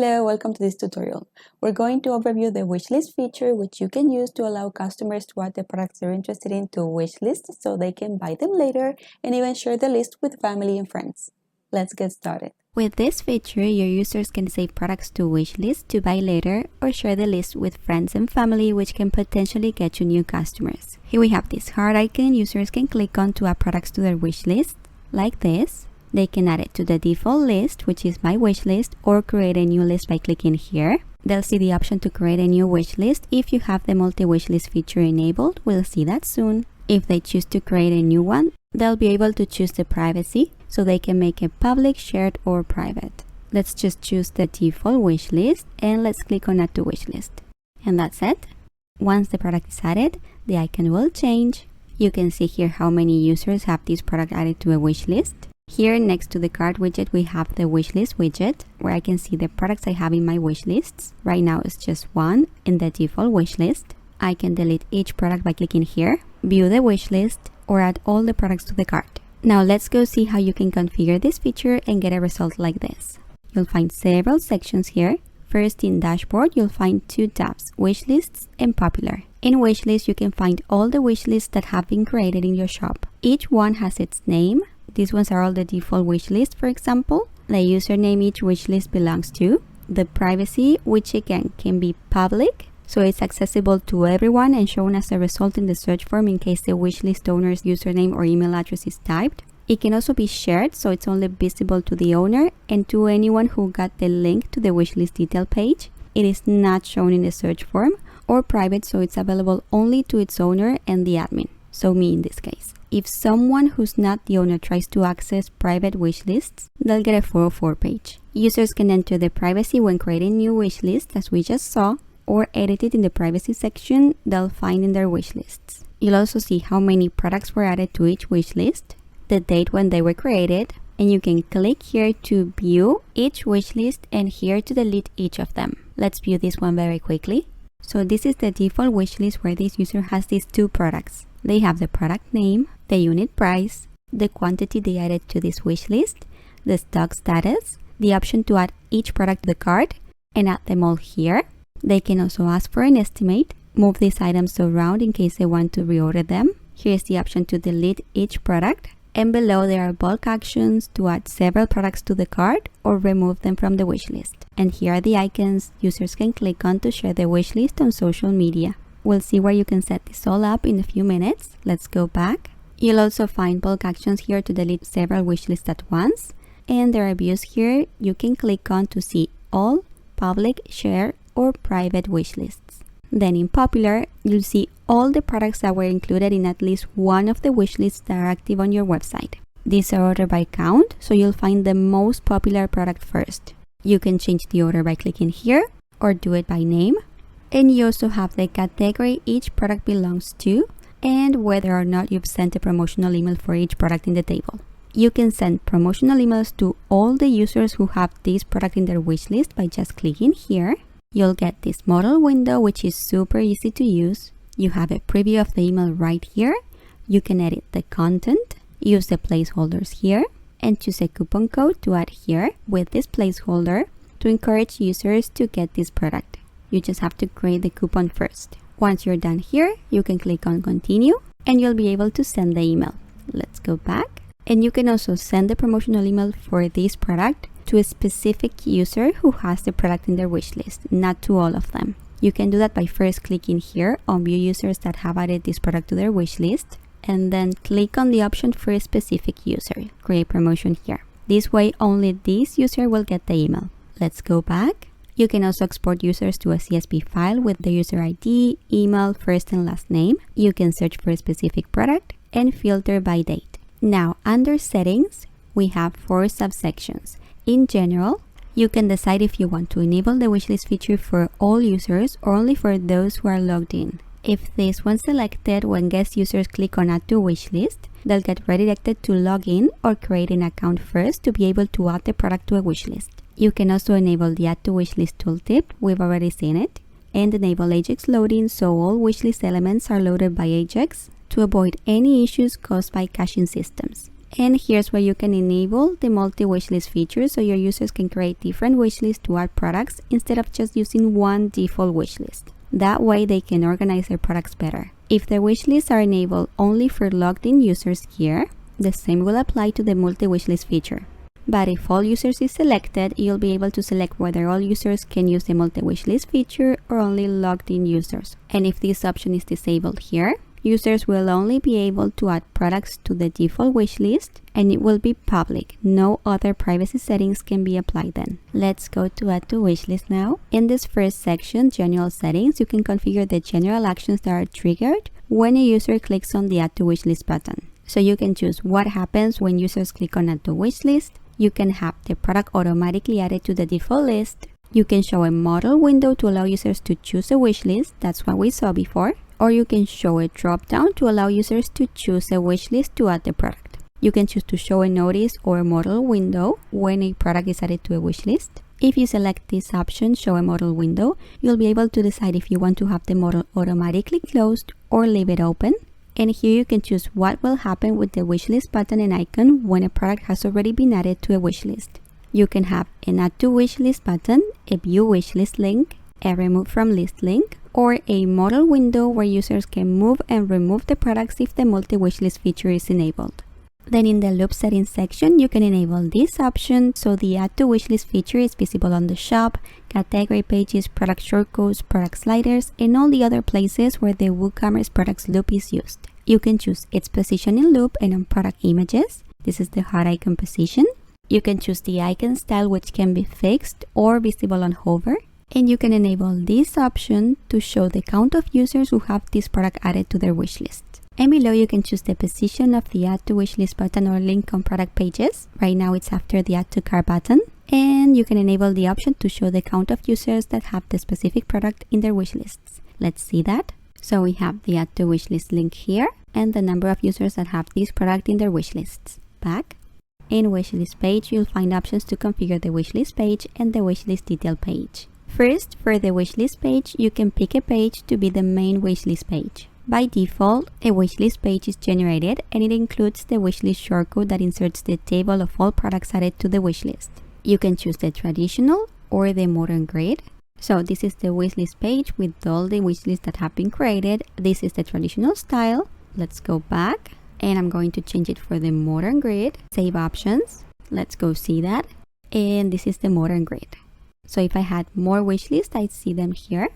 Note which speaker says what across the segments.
Speaker 1: Hello, welcome to this tutorial. We're going to overview the wishlist feature, which you can use to allow customers to add the products they're interested in to wishlist so they can buy them later and even share the list with family and friends. Let's get started.
Speaker 2: With this feature, your users can save products to wishlist to buy later or share the list with friends and family, which can potentially get you new customers. Here we have this heart icon users can click on to add products to their wishlist, like this. They can add it to the default list, which is my wish list, or create a new list by clicking here. They'll see the option to create a new wish list if you have the multi-wishlist feature enabled. We'll see that soon. If they choose to create a new one, they'll be able to choose the privacy, so they can make it public, shared, or private. Let's just choose the default wish list and let's click on Add to Wish List. And that's it. Once the product is added, the icon will change. You can see here how many users have this product added to a wish list. Here next to the cart widget, we have the wishlist widget where I can see the products I have in my wish lists. Right now it's just one in the default wish list. I can delete each product by clicking here, view the wish list, or add all the products to the cart. Now let's go see how you can configure this feature and get a result like this. You'll find several sections here. First, in dashboard, you'll find two tabs, wish lists and popular. In wish list, you can find all the wish lists that have been created in your shop. Each one has its name. These ones are all the default wish list, for example. The username each wish list belongs to. The privacy, which again can be public, so it's accessible to everyone and shown as a result in the search form in case the wishlist owner's username or email address is typed. It can also be shared, so it's only visible to the owner and to anyone who got the link to the wishlist detail page. It is not shown in the search form, or private, so it's available only to its owner and the admin, so me in this case. If someone who's not the owner tries to access private wish lists, they'll get a 404 page. Users can enter the privacy when creating new wish lists, as we just saw, or edit it in the privacy section they'll find in their wish lists. You'll also see how many products were added to each wish list, the date when they were created, and you can click here to view each wish list and here to delete each of them. Let's view this one very quickly. So this is the default wish list where this user has these two products. They have the product name, the unit price, the quantity they added to this wish list, the stock status, the option to add each product to the cart and add them all here. They can also ask for an estimate, move these items around in case they want to reorder them. Here's the option to delete each product. And below there are bulk actions to add several products to the cart or remove them from the wish list. And here are the icons users can click on to share the wish list on social media. We'll see where you can set this all up in a few minutes. Let's go back. You'll also find bulk actions here to delete several wish lists at once. And there are views here you can click on to see all, public, share, or private wish lists. Then in popular, you'll see all the products that were included in at least one of the wish lists that are active on your website. These are ordered by count, so you'll find the most popular product first. You can change the order by clicking here or do it by name. And you also have the category each product belongs to and whether or not you've sent a promotional email for each product in the table. You can send promotional emails to all the users who have this product in their wish list by just clicking here. You'll get this modal window, which is super easy to use. You have a preview of the email right here. You can edit the content, use the placeholders here, and choose a coupon code to add here with this placeholder to encourage users to get this product. You just have to create the coupon first. Once you're done here, you can click on continue and you'll be able to send the email. Let's go back. And you can also send the promotional email for this product to a specific user who has the product in their wish list, not to all of them. You can do that by first clicking here on view users that have added this product to their wish list and then click on the option for a specific user, create promotion here. This way only this user will get the email. Let's go back. You can also export users to a CSV file with the user ID, email, first and last name. You can search for a specific product and filter by date. Now, under settings, we have 4 subsections. In general, you can decide if you want to enable the wishlist feature for all users or only for those who are logged in. If this one's selected, when guest users click on Add to Wishlist, they'll get redirected to log in or create an account first to be able to add the product to a wishlist. You can also enable the Add to Wishlist tooltip, we've already seen it, and enable Ajax loading so all wishlist elements are loaded by Ajax to avoid any issues caused by caching systems. And here's where you can enable the multi-wishlist feature so your users can create different wishlists to add products instead of just using one default wishlist. That way they can organize their products better. If the wishlists are enabled only for logged in users here, the same will apply to the multi-wishlist feature. But if all users is selected, you'll be able to select whether all users can use the multi-wishlist feature or only logged in users. And if this option is disabled here, users will only be able to add products to the default wishlist and it will be public. No other privacy settings can be applied then. Let's go to add to wishlist now. In this first section, general settings, you can configure the general actions that are triggered when a user clicks on the add to wishlist button. So you can choose what happens when users click on add to wishlist. You can have the product automatically added to the default list. You can show a model window to allow users to choose a wishlist. That's what we saw before. Or you can show a drop-down to allow users to choose a wishlist to add the product. You can choose to show a notice or a model window when a product is added to a wishlist. If you select this option, show a model window, you'll be able to decide if you want to have the model automatically closed or leave it open. And here you can choose what will happen with the wishlist button and icon when a product has already been added to a wishlist. You can have an add to wishlist button, a view wishlist link, a remove from list link, or a model window where users can move and remove the products if the multi-wishlist feature is enabled. Then in the loop settings section, you can enable this option so the add to wishlist feature is visible on the shop, category pages, product shortcodes, product sliders, and all the other places where the WooCommerce products loop is used. You can choose its position in loop and on product images. This is the hot icon position. You can choose the icon style, which can be fixed or visible on hover. And you can enable this option to show the count of users who have this product added to their wishlist. And below you can choose the position of the add to wishlist button or link on product pages. Right now it's after the add to cart button. And you can enable the option to show the count of users that have the specific product in their wishlists. Let's see that. So we have the add to wishlist link here and the number of users that have this product in their wishlists. Back. In wishlist page, you'll find options to configure the wishlist page and the wishlist detail page. First, for the wishlist page, you can pick a page to be the main wishlist page. By default, a wishlist page is generated and it includes the wishlist shortcode that inserts the table of all products added to the wishlist. You can choose the traditional or the modern grid. So this is the wishlist page with all the wishlists that have been created. This is the traditional style. Let's go back and I'm going to change it for the modern grid. Save options. Let's go see that. And this is the modern grid. So if I had more wishlists, I'd see them here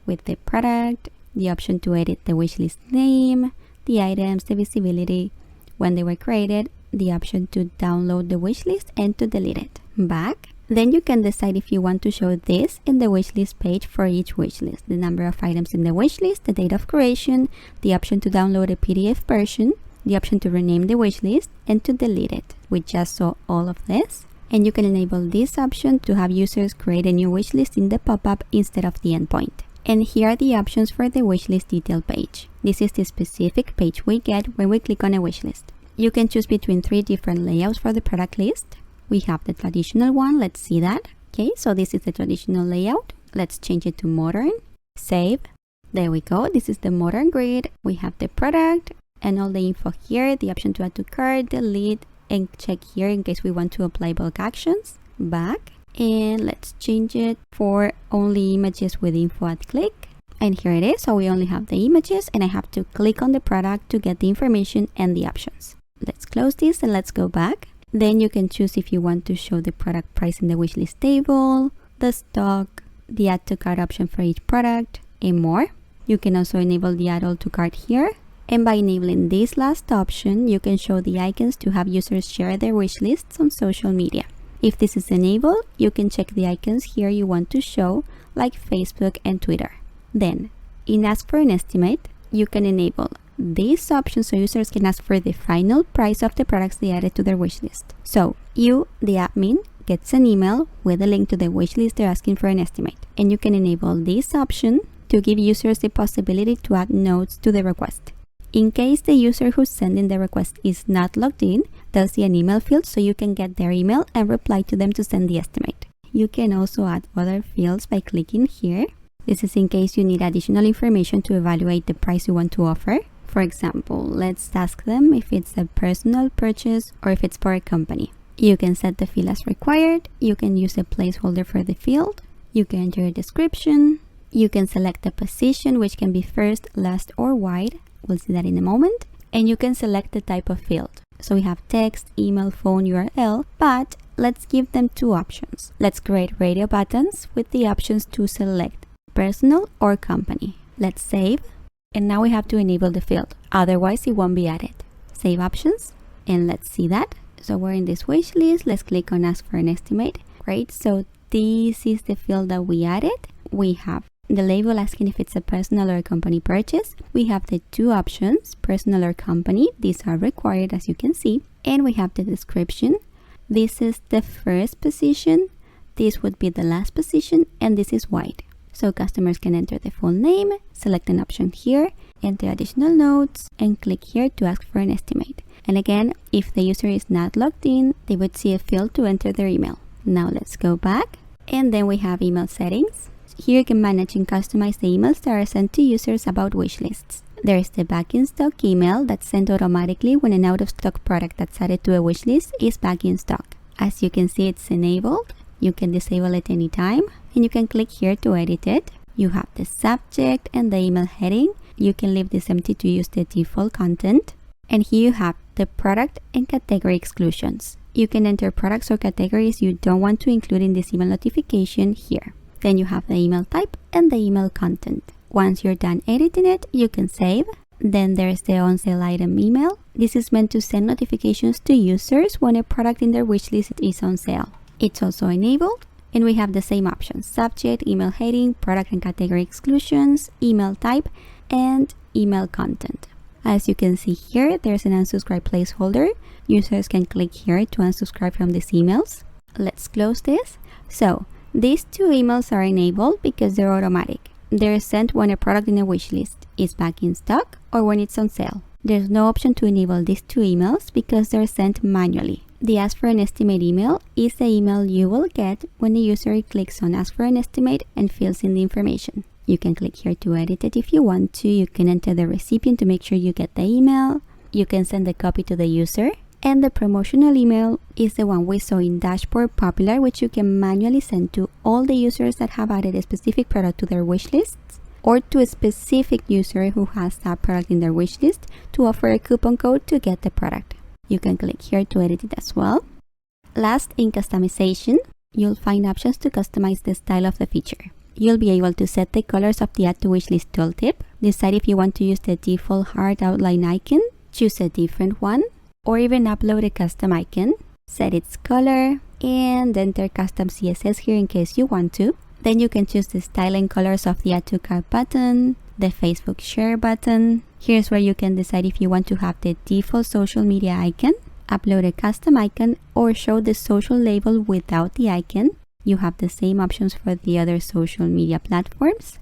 Speaker 2: with the product, the option to edit the wishlist name, the items, the visibility, when they were created, the option to download the wishlist and to delete it. Back. Then you can decide if you want to show this in the wishlist page for each wishlist. The number of items in the wishlist, the date of creation, the option to download a PDF version, the option to rename the wishlist, and to delete it. We just saw all of this. And you can enable this option to have users create a new wishlist in the pop-up instead of the endpoint. And here are the options for the wishlist detail page. This is the specific page we get when we click on a wishlist. You can choose between 3 different layouts for the product list. We have the traditional one. Let's see that. Okay, so this is the traditional layout. Let's change it to modern. Save. There we go. This is the modern grid. We have the product and all the info here, the option to add to cart, delete, and check here in case we want to apply bulk actions. Back. And let's change it for only images with info at click. And here it is. So we only have the images and I have to click on the product to get the information and the options. Let's close this and let's go back. Then you can choose if you want to show the product price in the wishlist table, the stock, the add to cart option for each product, and more. You can also enable the add all to cart here. And by enabling this last option, you can show the icons to have users share their wish lists on social media. If this is enabled, you can check the icons here you want to show, like Facebook and Twitter. Then, in Ask for an Estimate, you can enable this option so users can ask for the final price of the products they added to their wish list. So, you, the admin, gets an email with a link to the wish list they're asking for an estimate. And you can enable this option to give users the possibility to add notes to the request. In case the user who's sending the request is not logged in, they'll see an email field so you can get their email and reply to them to send the estimate. You can also add other fields by clicking here. This is in case you need additional information to evaluate the price you want to offer. For example, let's ask them if it's a personal purchase or if it's for a company. You can set the field as required. You can use a placeholder for the field. You can enter a description. You can select the position, which can be first, last, or wide. We'll see that in a moment. And you can select the type of field. So we have text, email, phone, URL, but let's give them two options. Let's create radio buttons with the options to select personal or company. Let's save. And now we have to enable the field. Otherwise, it won't be added. Save options. And let's see that. So we're in this wish list. Let's click on ask for an estimate. Great. So this is the field that we added. We have the label asking if it's a personal or a company purchase. We have the two options, personal or company. These are required, as you can see. And we have the description. This is the first position. This would be the last position. And this is wide. So customers can enter the full name, select an option here, enter additional notes, and click here to ask for an estimate. And again, if the user is not logged in, they would see a field to enter their email. Now let's go back. And then we have email settings. Here you can manage and customize the emails that are sent to users about wish lists. There is the back in stock email that's sent automatically when an out of stock product that's added to a wish list is back in stock. As you can see, it's enabled. You can disable it anytime, and you can click here to edit it. You have the subject and the email heading. You can leave this empty to use the default content. And here you have the product and category exclusions. You can enter products or categories you don't want to include in this email notification here. Then you have the email type and the email content. Once you're done editing it, you can save. Then there's the on sale item email. This is meant to send notifications to users when a product in their wish list is on sale. It's also enabled, and we have the same options: subject, email heading, product and category exclusions, email type, and email content. As you can see here, there's an unsubscribe placeholder. Users can click here to unsubscribe from these emails. Let's close this. So these two emails are enabled because they're automatic. They're sent when a product in a wish list is back in stock or when it's on sale. There's no option to enable these two emails because they're sent manually. The ask for an estimate email is the email you will get when the user clicks on ask for an estimate and fills in the information. You can click here to edit it if you want to. You can enter the recipient to make sure you get the email. You can send a copy to the user. And the promotional email is the one we saw in Dashboard Popular, which you can manually send to all the users that have added a specific product to their wish lists, or to a specific user who has that product in their wish list to offer a coupon code to get the product. You can click here to edit it as well. Last, in customization, you'll find options to customize the style of the feature. You'll be able to set the colors of the Add to Wishlist tooltip, decide if you want to use the default heart outline icon, choose a different one, or even upload a custom icon, set its color, and enter custom CSS here in case you want to. Then you can choose the style and colors of the Add to Cart button, the Facebook share button. Here's where you can decide if you want to have the default social media icon, upload a custom icon, or show the social label without the icon. You have the same options for the other social media platforms.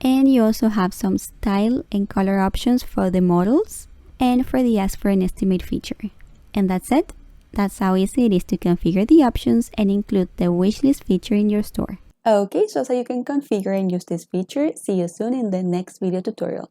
Speaker 2: And you also have some style and color options for the models and for the ask for an estimate feature. And that's it. That's how easy it is to configure the options and include the wishlist feature in your store.
Speaker 1: Okay, so you can configure and use this feature. See you soon in the next video tutorial.